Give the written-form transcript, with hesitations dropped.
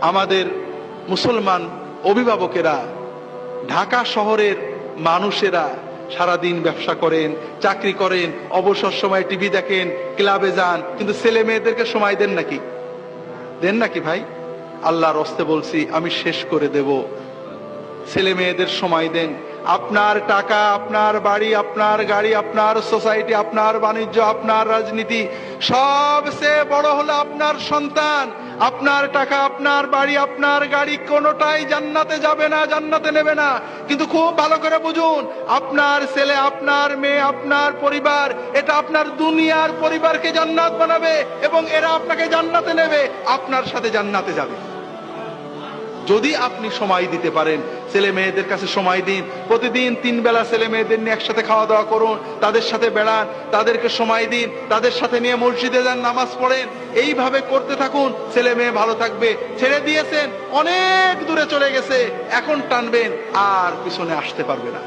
আমাদের মুসলমান অভিভাবকেরা, ঢাকা শহরের মানুষেরা সারাদিন ব্যবসা করেন, চাকরি করেন, অবসর সময় টিভি দেখেন, ক্লাবে যান, কিন্তু ছেলে মেয়েদেরকে সময় দেন নাকি? দেন নাকি ভাই? আল্লাহর হস্তে বলছি, আমি শেষ করে দেব। ছেলে মেয়েদের সময় দেন। আপনার টাকা, আপনার বাড়ি, আপনার গাড়ি, আপনার সোসাইটি, আপনার বাণিজ্য, আপনার রাজনীতি, সবচেয়ে বড় হলো আপনার সন্তান। আপনার টাকা, আপনার বাড়ি, আপনার গাড়ি কোনোটাই জান্নাতে যাবে না, জান্নাতে নেবে না। কিন্তু খুব ভালো করে বুঝুন, আপনার ছেলে, আপনার মেয়ে, আপনার পরিবার, এটা আপনার দুনিয়ার পরিবারকে জান্নাত বানাবে এবং এরা আপনাকে জান্নাতে নেবে, আপনার সাথে জান্নাতে যাবে। যদি আপনি সময় দিতে পারেন, ছেলে মেয়েদের কাছে সময় দিন। প্রতিদিন 3 বেলা ছেলে মেয়েদের নিয়ে একসাথে খাওয়া দাওয়া করুন, তাদের সাথে বেড়ান, তাদেরকে সময় দিন, তাদের সাথে নিয়ে মসজিদে যান, নামাজ পড়েন। এইভাবে করতে থাকুন, ছেলে মেয়ে ভালো থাকবে। ছেড়ে দিয়েছেন, অনেক দূরে চলে গেছে, এখন টানবেন, আর পিছনে আসতে পারবে না।